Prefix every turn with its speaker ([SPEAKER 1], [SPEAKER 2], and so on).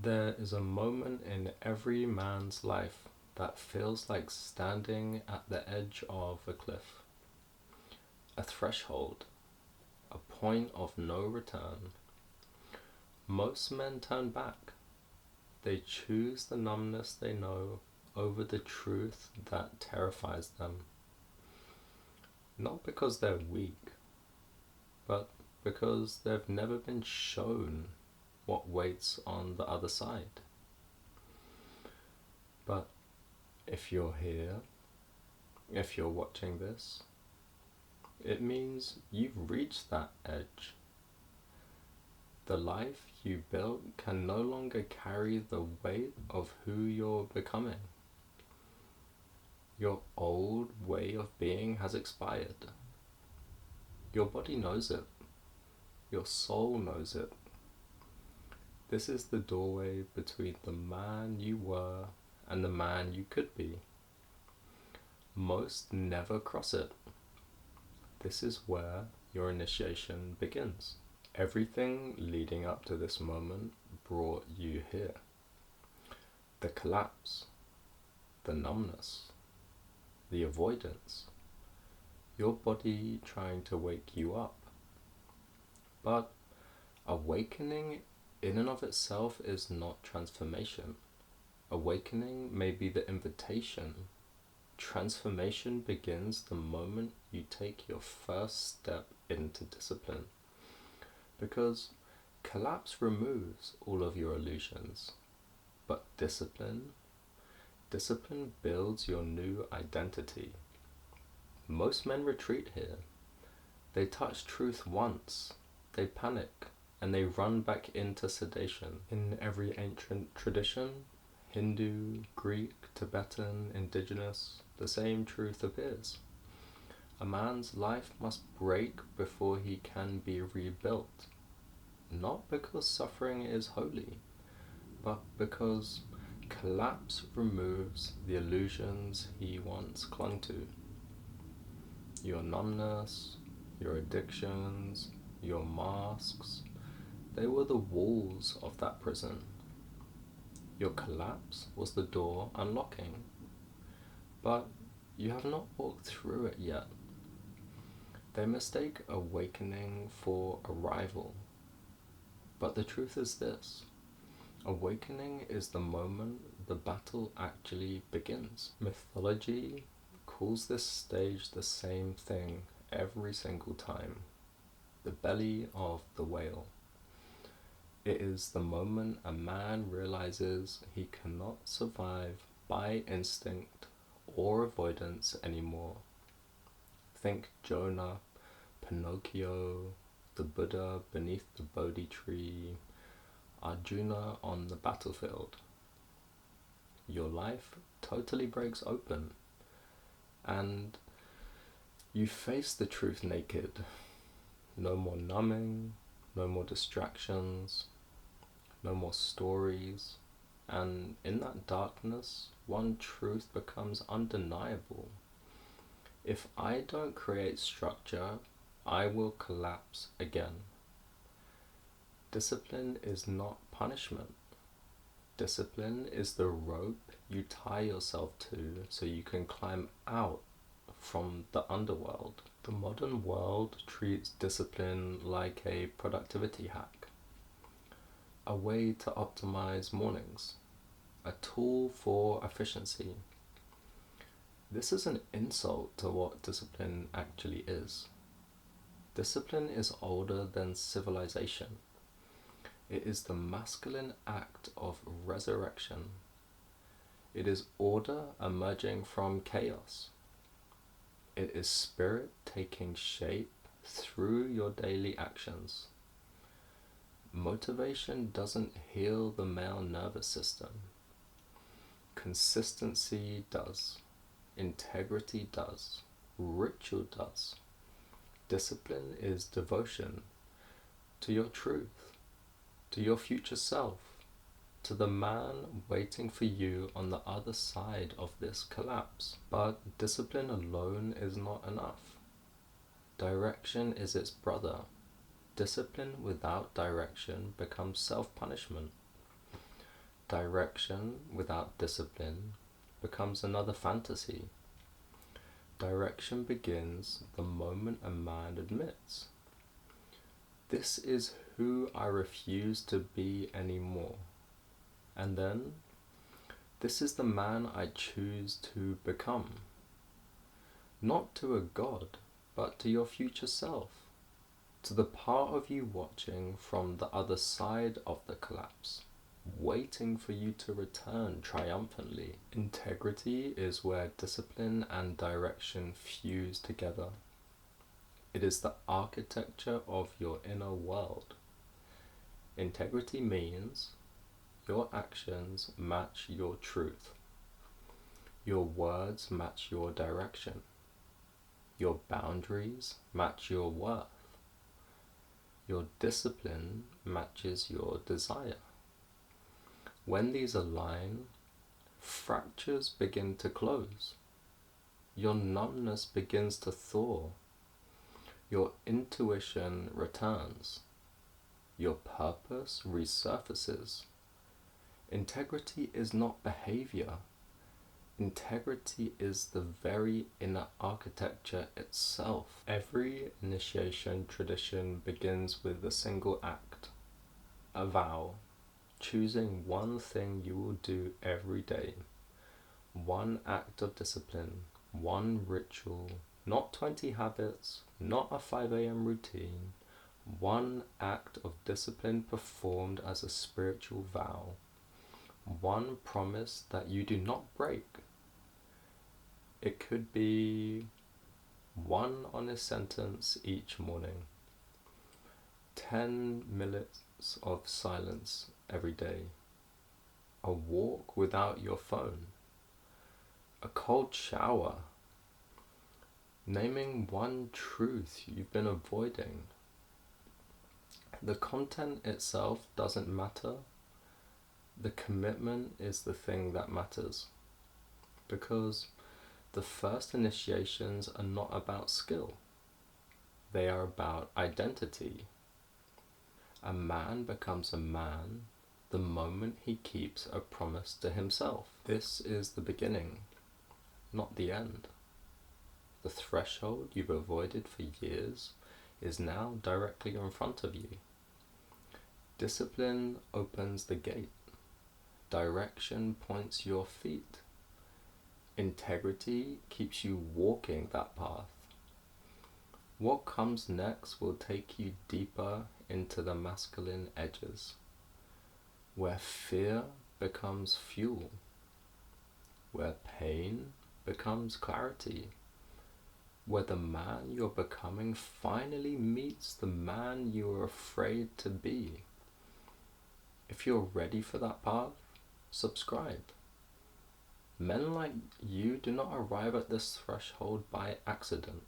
[SPEAKER 1] There is a moment in every man's life that feels like standing at the edge of a cliff, a threshold, a point of no return. Most men turn back. They choose the numbness they know over the truth that terrifies them. Not because they're weak, but because they've never been shown what waits on the other side. But if you're here, if you're watching this, it means you've reached that edge. The life you built can no longer carry the weight of who you're becoming. Your old way of being has expired. Your body knows it. Your soul knows it. This is the doorway between the man you were and the man you could be. Most never cross it. This is where your initiation begins. Everything leading up to this moment brought you here. The collapse, the numbness, the avoidance, your body trying to wake you up. But awakening in and of itself is not transformation. Awakening may be the invitation. Transformation begins the moment you take your first step into discipline. Because collapse removes all of your illusions. But discipline builds your new identity. Most men retreat here. They touch truth once, they panic, and they run back into sedation. In every ancient tradition, Hindu, Greek, Tibetan, indigenous, the same truth appears. A man's life must break before he can be rebuilt. Not because suffering is holy, but because collapse removes the illusions he once clung to. Your numbness, your addictions, your masks, they were the walls of that prison. Your collapse was the door unlocking, but you have not walked through it yet. They mistake awakening for arrival, but the truth is this: awakening is the moment the battle actually begins. Mythology calls this stage the same thing every single time: the belly of the whale. It is the moment a man realizes he cannot survive by instinct or avoidance anymore. Think Jonah, Pinocchio, the Buddha beneath the Bodhi tree, Arjuna on the battlefield. Your life totally breaks open, and you face the truth naked. No more numbing, no more distractions, no more stories, and in that darkness, one truth becomes undeniable. If I don't create structure, I will collapse again. Discipline is not punishment. Discipline is the rope you tie yourself to so you can climb out from the underworld. The modern world treats discipline like a productivity hack, a way to optimize mornings, a tool for efficiency. This is an insult to what discipline actually is. Discipline is older than civilization. It is the masculine act of resurrection. It is order emerging from chaos. It is spirit taking shape through your daily actions. Motivation doesn't heal the male nervous system. Consistency does. Integrity does. Ritual does. Discipline is devotion to your truth, to your future self, to the man waiting for you on the other side of this collapse. But discipline alone is not enough. Direction is its brother. Discipline without direction becomes self-punishment. Direction without discipline becomes another fantasy. Direction begins the moment a man admits, "This is who I refuse to be anymore." And then, "This is the man I choose to become." Not to a god, but to your future self. To the part of you watching from the other side of the collapse, waiting for you to return triumphantly. Integrity is where discipline and direction fuse together. It is the architecture of your inner world. Integrity means your actions match your truth. Your words match your direction. Your boundaries match your worth. Your discipline matches your desire. When these align, fractures begin to close. Your numbness begins to thaw. Your intuition returns. Your purpose resurfaces. Integrity is not behavior. Integrity is the very inner architecture itself. Every initiation tradition begins with a single act, a vow, choosing one thing you will do every day, one act of discipline, one ritual, not 20 habits, not a 5 a.m. routine, one act of discipline performed as a spiritual vow, one promise that you do not break. It could be one honest sentence each morning, 10 minutes of silence every day, a walk without your phone, a cold shower, naming one truth you've been avoiding. The content itself doesn't matter. The commitment is the thing that matters, because the first initiations are not about skill. They are about identity. A man becomes a man the moment he keeps a promise to himself. This is the beginning, not the end. The threshold you've avoided for years is now directly in front of you. Discipline opens the gate. Direction points your feet. Integrity keeps you walking that path. What comes next will take you deeper into the masculine edges, where fear becomes fuel, where pain becomes clarity, where the man you're becoming finally meets the man you were afraid to be. If you're ready for that path, subscribe. Men like you do not arrive at this threshold by accident.